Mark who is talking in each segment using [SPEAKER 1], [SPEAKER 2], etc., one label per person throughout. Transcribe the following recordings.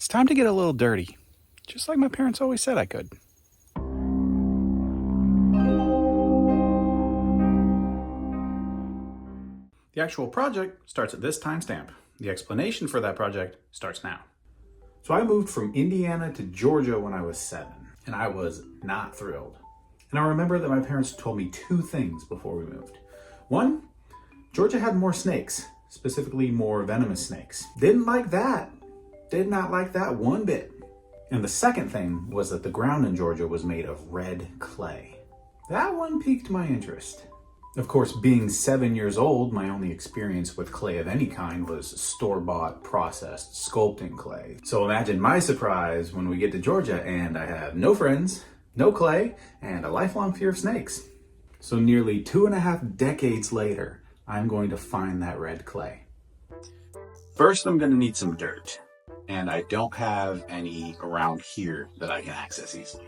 [SPEAKER 1] It's time to get a little dirty, just like my parents always said I could. The actual project starts at this timestamp. The explanation for that project starts now. So I moved from Indiana to Georgia when I was 7, and I was not thrilled. And I remember that my parents told me 2 things before we moved. 1, Georgia had more snakes, specifically more venomous snakes. Didn't like that. Did not like that one bit. And the second thing was that the ground in Georgia was made of red clay. That one piqued my interest. Of course, being 7 years old, my only experience with clay of any kind was store-bought, processed, sculpting clay. So imagine my surprise when we get to Georgia and I have no friends, no clay, and a lifelong fear of snakes. So nearly 2.5 decades later, I'm going to find that red clay. First, I'm going to need some dirt. And I don't have any around here that I can access easily.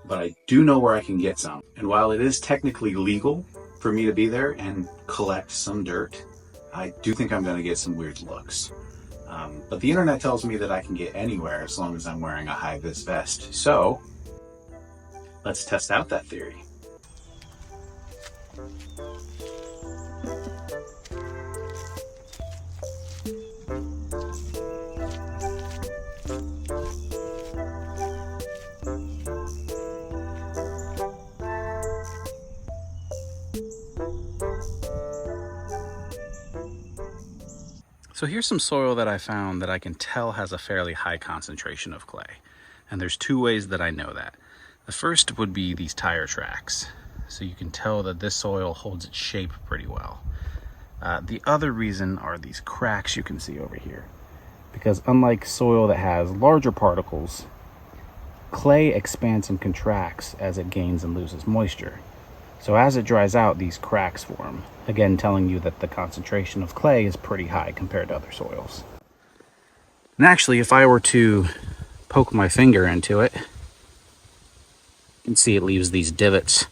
[SPEAKER 1] But I do know where I can get some. And while it is technically legal for me to be there and collect some dirt, I do think I'm going to get some weird looks. But the internet tells me that I can get anywhere as long as I'm wearing a high-vis vest. So, let's test out that theory. So here's some soil that I found that I can tell has a fairly high concentration of clay. And there's 2 ways that I know that. The first would be these tire tracks. So you can tell that this soil holds its shape pretty well. The other reason are these cracks you can see over here. Because unlike soil that has larger particles, clay expands and contracts as it gains and loses moisture. So as it dries out, these cracks form, again telling you that the concentration of clay is pretty high compared to other soils. And actually, if I were to poke my finger into it, you can see it leaves these divots,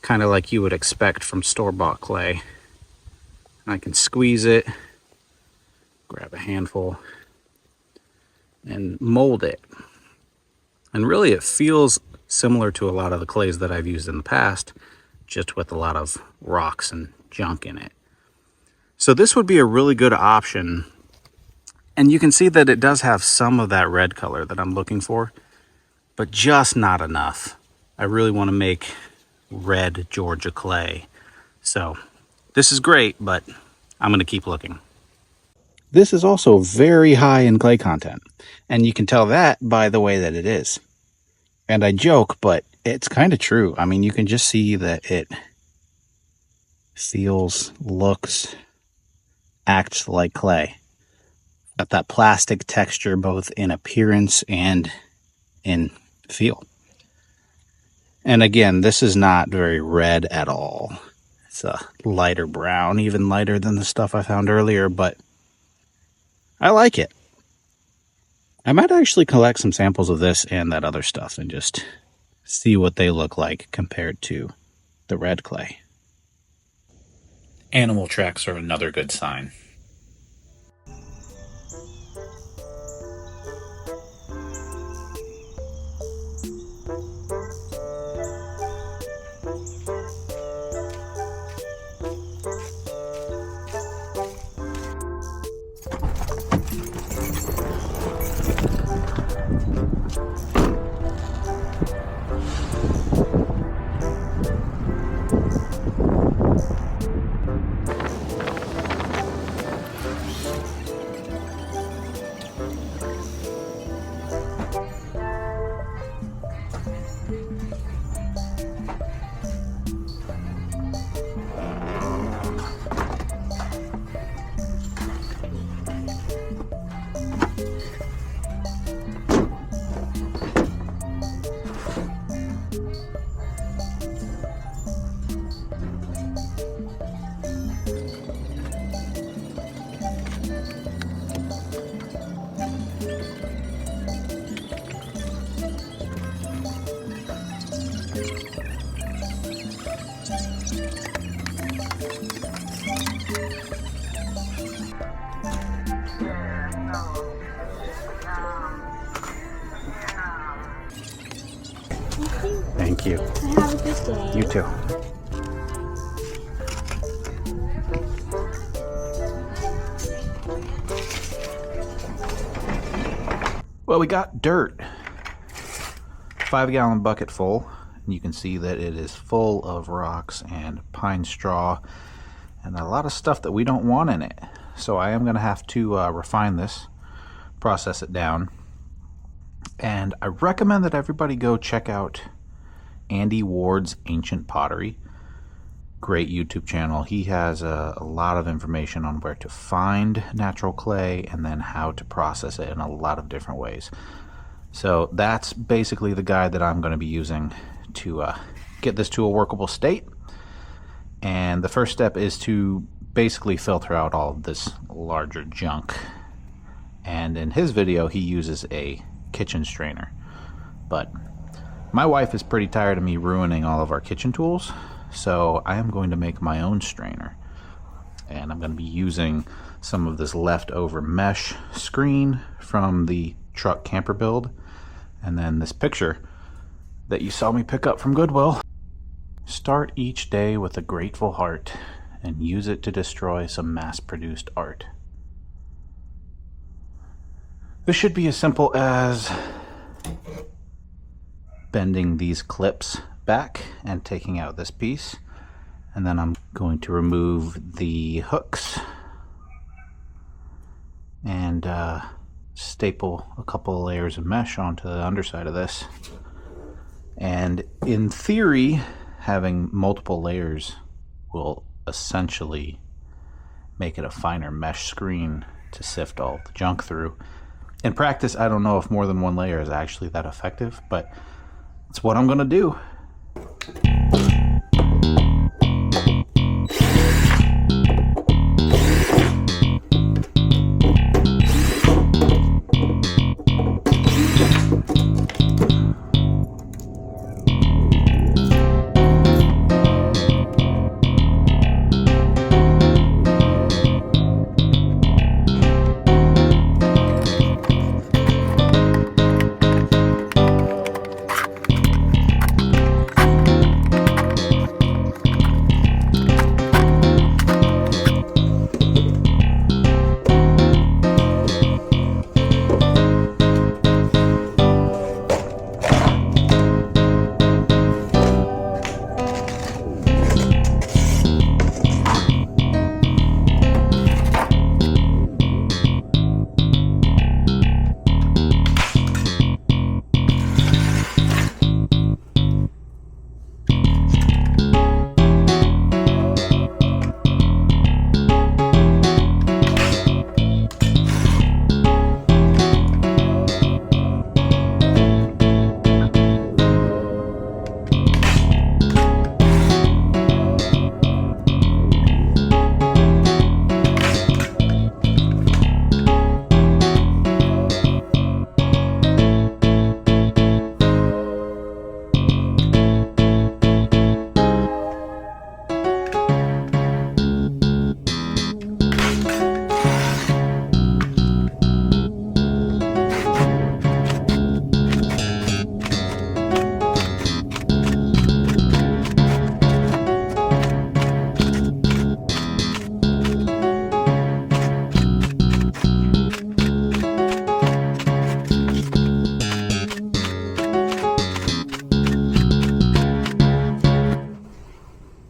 [SPEAKER 1] kind of like you would expect from store-bought clay. And I can squeeze it, grab a handful, and mold it. And really it feels similar to a lot of the clays that I've used in the past, just with a lot of rocks and junk in it. So this would be a really good option. And you can see that it does have some of that red color that I'm looking for, but just not enough. I really want to make red Georgia clay. So this is great, but I'm going to keep looking. This is also very high in clay content, and you can tell that by the way that it is. And I joke, but it's kind of true. I mean, you can just see that it feels, looks, acts like clay. Got that plastic texture both in appearance and in feel. And again, this is not very red at all. It's a lighter brown, even lighter than the stuff I found earlier, but I like it. I might actually collect some samples of this and that other stuff and just see what they look like compared to the red clay. Animal tracks are another good sign. Thank you.
[SPEAKER 2] Have a good day.
[SPEAKER 1] You too. Well, we got dirt. 5-gallon bucket full. And you can see that it is full of rocks and pine straw and a lot of stuff that we don't want in it. So I am going to have to refine this, process it down. And I recommend that everybody go check out Andy Ward's Ancient Pottery. Great YouTube channel. He has a lot of information on where to find natural clay and then how to process it in a lot of different ways. So that's basically the guide that I'm going to be using to get this to a workable state. And the first step is to basically filter out all of this larger junk. And in his video he uses a kitchen strainer, but my wife is pretty tired of me ruining all of our kitchen tools, so I am going to make my own strainer. And I'm going to be using some of this leftover mesh screen from the truck camper build, and then this picture that you saw me pick up from Goodwill. Start each day with a grateful heart and use it to destroy some mass-produced art. This should be as simple as bending these clips back and taking out this piece, and then I'm going to remove the hooks and staple a couple of layers of mesh onto the underside of this. And in theory, having multiple layers will essentially make it a finer mesh screen to sift all the junk through. In practice, I don't know if more than one layer is actually that effective, but it's what I'm going to do.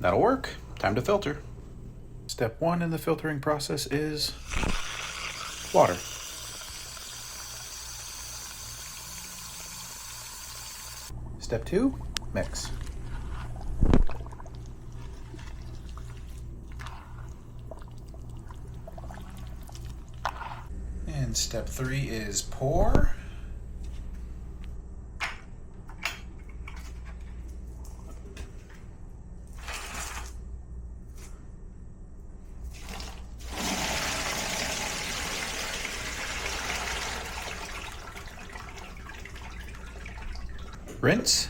[SPEAKER 1] That'll work. Time to filter. Step 1 in the filtering process is water. Step 2, mix. And step 3 is pour. Rinse.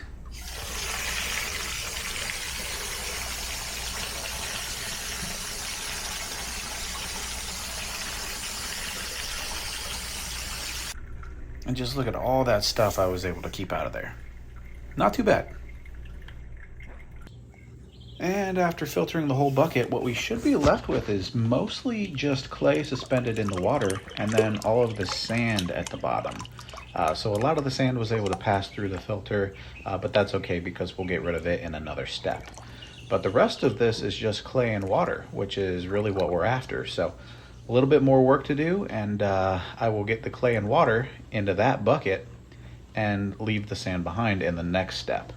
[SPEAKER 1] And just look at all that stuff I was able to keep out of there. Not too bad. And after filtering the whole bucket, what we should be left with is mostly just clay suspended in the water and then all of the sand at the bottom. So a lot of the sand was able to pass through the filter, but that's okay because we'll get rid of it in another step. But the rest of this is just clay and water, which is really what we're after. So a little bit more work to do, and I will get the clay and water into that bucket and leave the sand behind in the next step.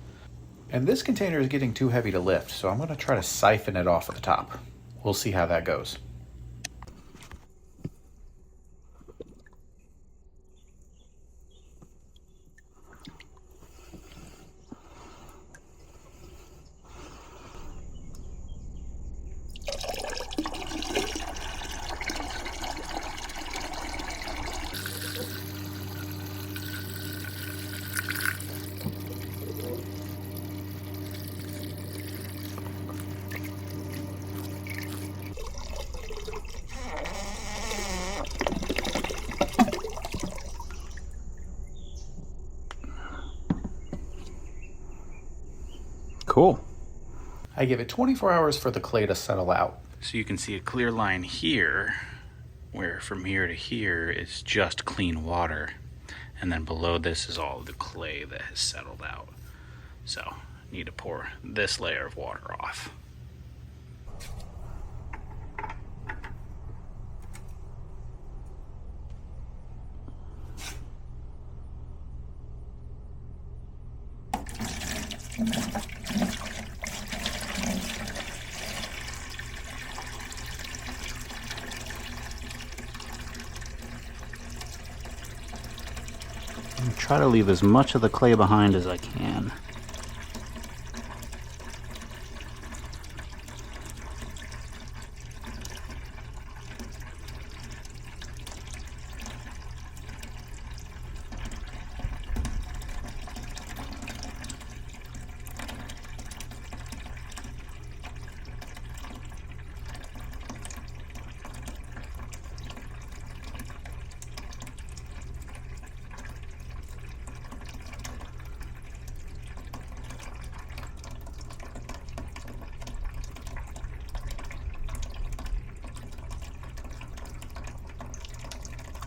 [SPEAKER 1] And this container is getting too heavy to lift, so I'm going to try to siphon it off at the top. We'll see how that goes. Cool. I give it 24 hours for the clay to settle out. So you can see a clear line here, where from here to here is just clean water. And then below this is all the clay that has settled out. So I need to pour this layer of water off. Try to leave as much of the clay behind as I can.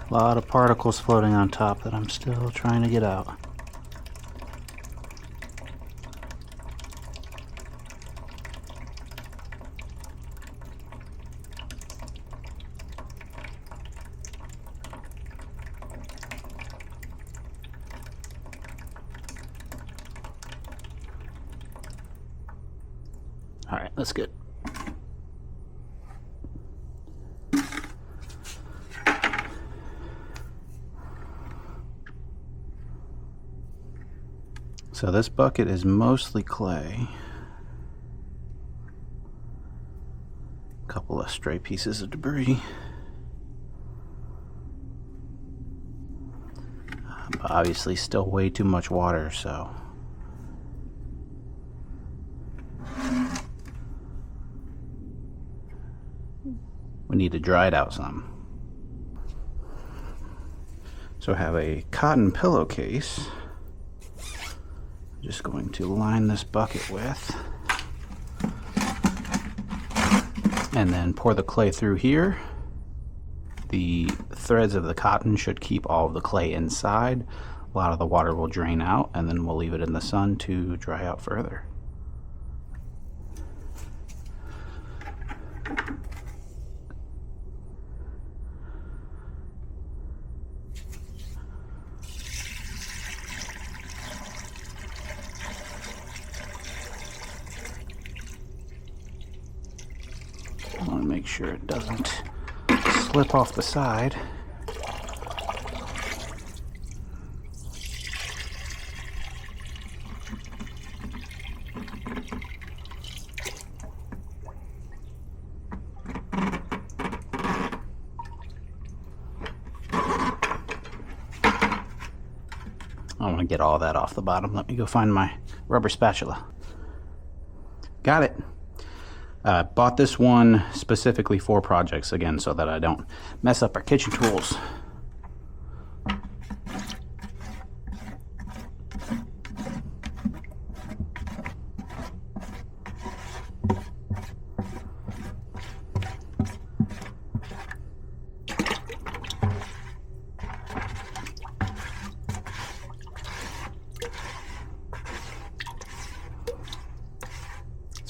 [SPEAKER 1] A lot of particles floating on top that I'm still trying to get out. All right, that's good. So this bucket is mostly clay. A couple of stray pieces of debris. But obviously still way too much water, so we need to dry it out some. So I have a cotton pillowcase. Just going to line this bucket with, and then pour the clay through here. The threads of the cotton should keep all of the clay inside. A lot of the water will drain out, and then we'll leave it in the sun to dry out further. I want to make sure it doesn't slip off the side. I want to get all that off the bottom. Let me go find my rubber spatula. Got it. Bought this one specifically for projects, again, so that I don't mess up our kitchen tools.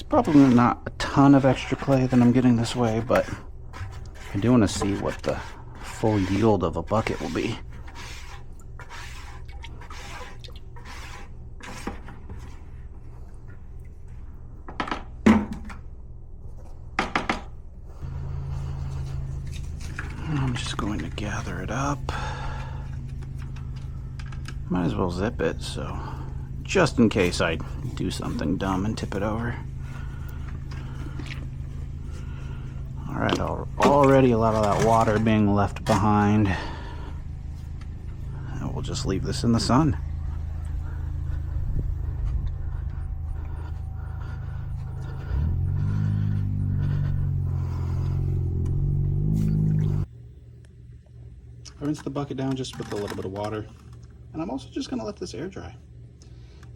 [SPEAKER 1] Probably not a ton of extra clay that I'm getting this way, but I do want to see what the full yield of a bucket will be. I'm just going to gather it up. Might as well zip it, so just in case I do something dumb and tip it over. Alright, already a lot of that water being left behind. And we'll just leave this in the sun. I rinsed the bucket down just with a little bit of water. And I'm also just going to let this air dry.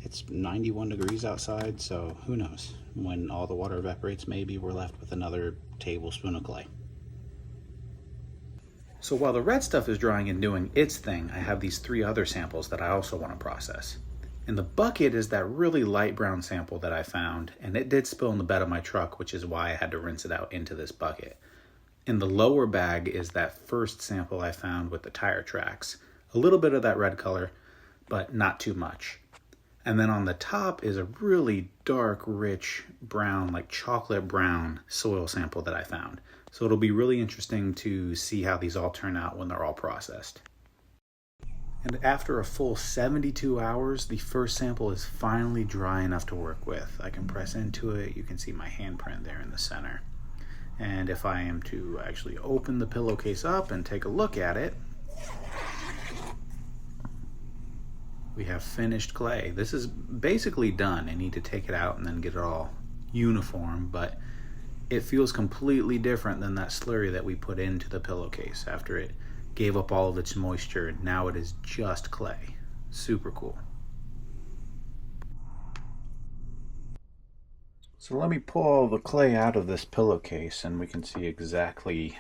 [SPEAKER 1] It's 91 degrees outside, so who knows? When all the water evaporates, maybe we're left with another tablespoon of clay. So while the red stuff is drying and doing its thing, I have these 3 other samples that I also want to process. And the bucket is that really light brown sample that I found, and it did spill in the bed of my truck, which is why I had to rinse it out into this bucket. In the lower bag is that first sample I found with the tire tracks. A little bit of that red color, but not too much. And then on the top is a really dark, rich brown, like chocolate brown soil sample that I found. So it'll be really interesting to see how these all turn out when they're all processed. And after a full 72 hours, the first sample is finally dry enough to work with. I can press into it. You can see my handprint there in the center. And if I am to actually open the pillowcase up and take a look at it, we have finished clay. This is basically done. I need to take it out and then get it all uniform, but it feels completely different than that slurry that we put into the pillowcase after it gave up all of its moisture. Now it is just clay. Super cool. So let me pull the clay out of this pillowcase and we can see exactly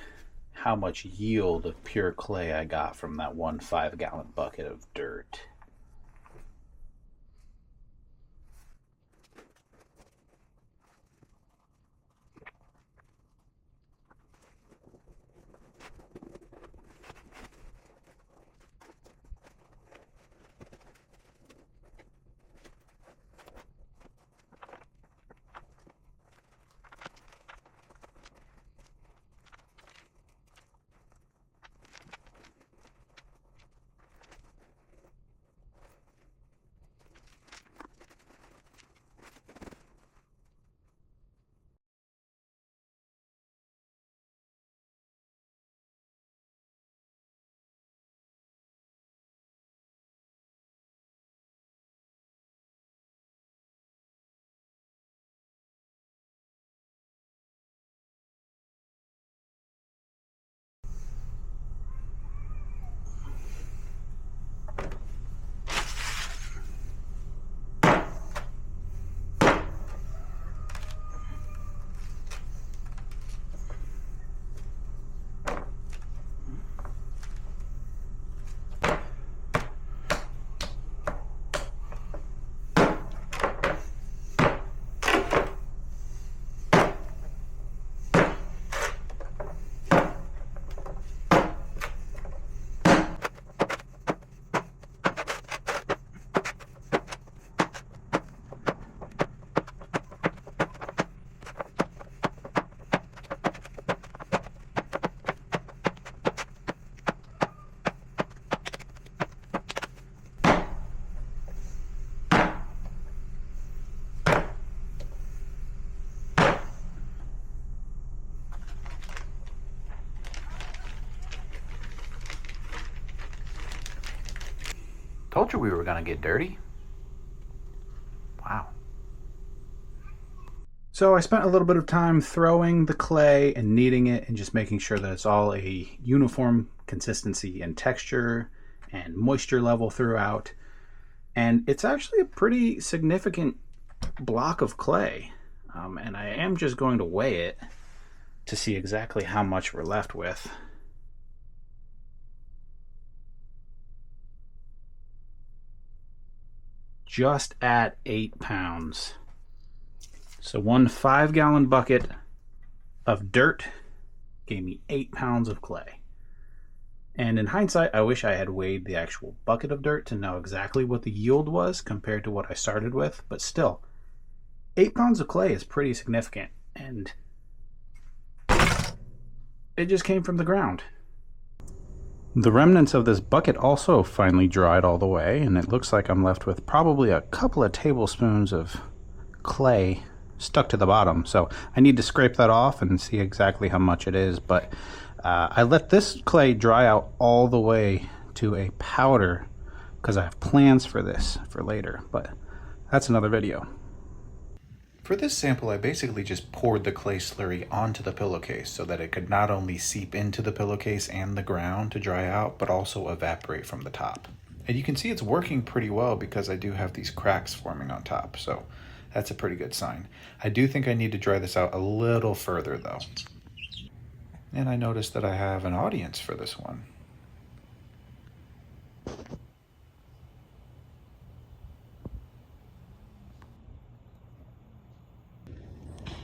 [SPEAKER 1] how much yield of pure clay I got from that 1 5-gallon bucket of dirt. Told you we were gonna get dirty. Wow. So I spent a little bit of time throwing the clay and kneading it and just making sure that it's all a uniform consistency and texture and moisture level throughout. And it's actually a pretty significant block of clay. And I am just going to weigh it to see exactly how much we're left with. Just at 8 pounds. So 1 5-gallon bucket of dirt gave me 8 pounds of clay. And in hindsight, I wish I had weighed the actual bucket of dirt to know exactly what the yield was compared to what I started with, but still, 8 pounds of clay is pretty significant, and it just came from the ground. The remnants of this bucket also finally dried all the way, and it looks like I'm left with probably a couple of tablespoons of clay stuck to the bottom. So I need to scrape that off and see exactly how much it is, but I let this clay dry out all the way to a powder because I have plans for this for later, but that's another video. For this sample, I basically just poured the clay slurry onto the pillowcase so that it could not only seep into the pillowcase and the ground to dry out, but also evaporate from the top. And you can see it's working pretty well because I do have these cracks forming on top, so that's a pretty good sign. I do think I need to dry this out a little further though. And I noticed that I have an audience for this one.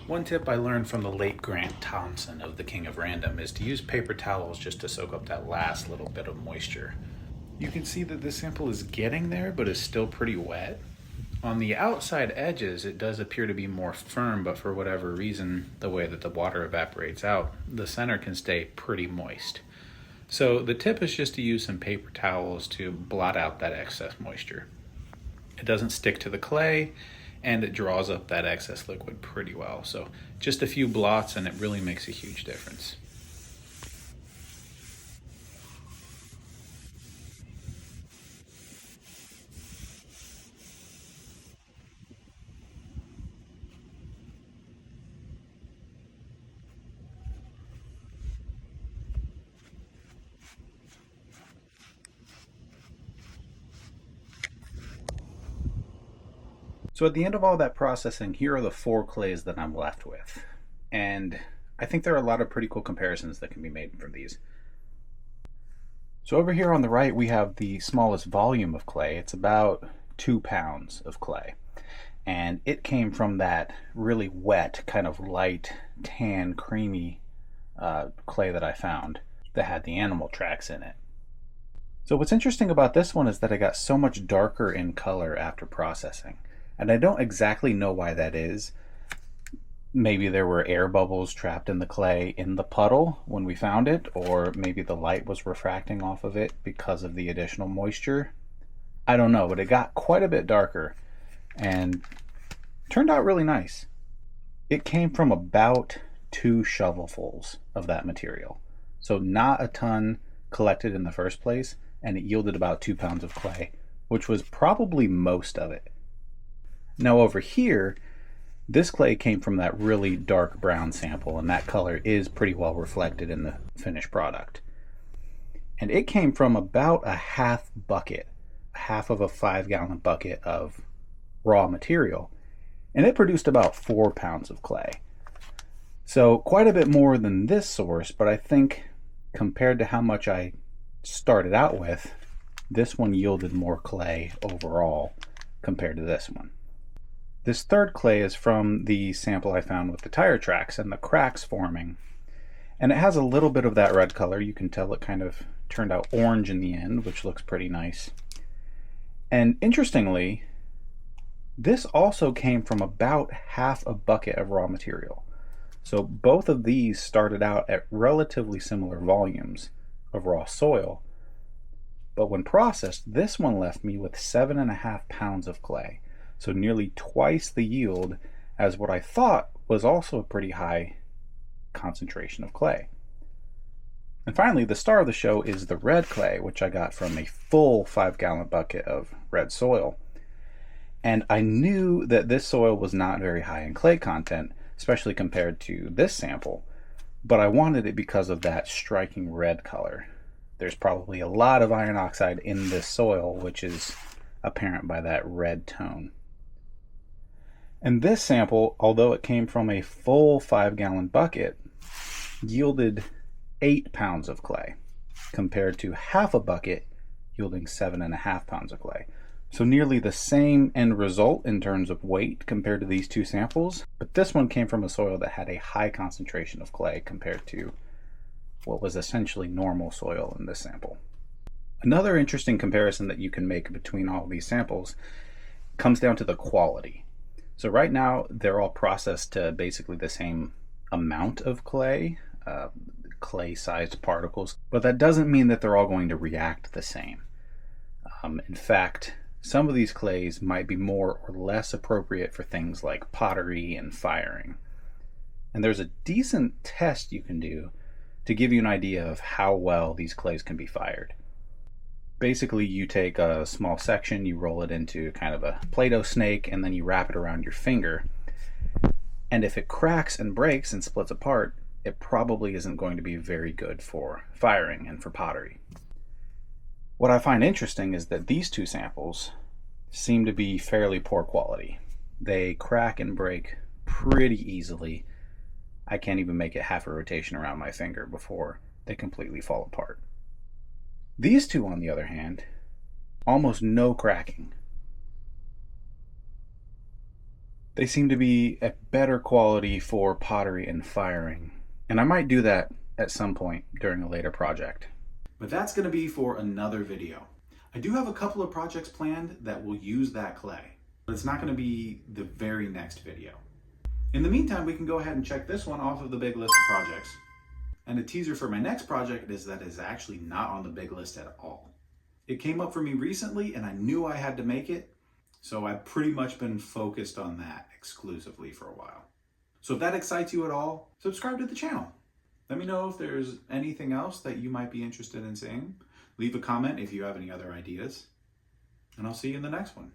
[SPEAKER 1] One tip I learned from the late Grant Thompson of the King of Random is to use paper towels just to soak up that last little bit of moisture. You can see that this sample is getting there, but is still pretty wet. On the outside edges, it does appear to be more firm, but for whatever reason, the way that the water evaporates out, the center can stay pretty moist. So the tip is just to use some paper towels to blot out that excess moisture. It doesn't stick to the clay, and it draws up that excess liquid pretty well. So just a few blots and it really makes a huge difference. So at the end of all that processing, here are the 4 clays that I'm left with. And I think there are a lot of pretty cool comparisons that can be made from these. So over here on the right, we have the smallest volume of clay. It's about 2 pounds of clay. And it came from that really wet, kind of light, tan, creamy clay that I found that had the animal tracks in it. So what's interesting about this one is that it got so much darker in color after processing. And I don't exactly know why that is. Maybe there were air bubbles trapped in the clay in the puddle when we found it, or maybe the light was refracting off of it because of the additional moisture. I don't know, but it got quite a bit darker and turned out really nice. It came from about 2 shovelfuls of that material. So not a ton collected in the first place, and it yielded about 2 pounds of clay, which was probably most of it. Now over here, this clay came from that really dark brown sample, and that color is pretty well reflected in the finished product. And it came from about a half bucket, half of a 5-gallon bucket of raw material, and it produced about 4 pounds of clay. So quite a bit more than this source, but I think compared to how much I started out with, this one yielded more clay overall compared to this one. This third clay is from the sample I found with the tire tracks and the cracks forming. And it has a little bit of that red color. You can tell it kind of turned out orange in the end, which looks pretty nice. And interestingly, this also came from about half a bucket of raw material. So both of these started out at relatively similar volumes of raw soil. But when processed, this one left me with 7.5 pounds of clay. So nearly twice the yield as what I thought was also a pretty high concentration of clay. And finally, the star of the show is the red clay, which I got from a full 5-gallon bucket of red soil. And I knew that this soil was not very high in clay content, especially compared to this sample, but I wanted it because of that striking red color. There's probably a lot of iron oxide in this soil, which is apparent by that red tone. And this sample, although it came from a full 5-gallon bucket, yielded 8 pounds of clay, compared to half a bucket yielding 7.5 pounds of clay. So nearly the same end result in terms of weight compared to these two samples, but this one came from a soil that had a high concentration of clay compared to what was essentially normal soil in this sample. Another interesting comparison that you can make between all of these samples comes down to the quality. So right now they're all processed to basically the same amount of clay, clay-sized particles, but that doesn't mean that they're all going to react the same. In fact, some of these clays might be more or less appropriate for things like pottery and firing. And there's a decent test you can do to give you an idea of how well these clays can be fired. Basically, you take a small section, you roll it into kind of a Play-Doh snake, and then you wrap it around your finger. And if it cracks and breaks and splits apart, it probably isn't going to be very good for firing and for pottery. What I find interesting is that these two samples seem to be fairly poor quality. They crack and break pretty easily. I can't even make it half a rotation around my finger before they completely fall apart. These two, on the other hand, almost no cracking. They seem to be at better quality for pottery and firing, and I might do that at some point during a later project. But that's going to be for another video. I do have a couple of projects planned that will use that clay, but it's not going to be the very next video. In the meantime, we can go ahead and check this one off of the big list of projects. And a teaser for my next project is that it's actually not on the big list at all. It came up for me recently and I knew I had to make it, so I've pretty much been focused on that exclusively for a while. So if that excites you at all, subscribe to the channel. Let me know if there's anything else that you might be interested in seeing. Leave a comment if you have any other ideas. And I'll see you in the next one.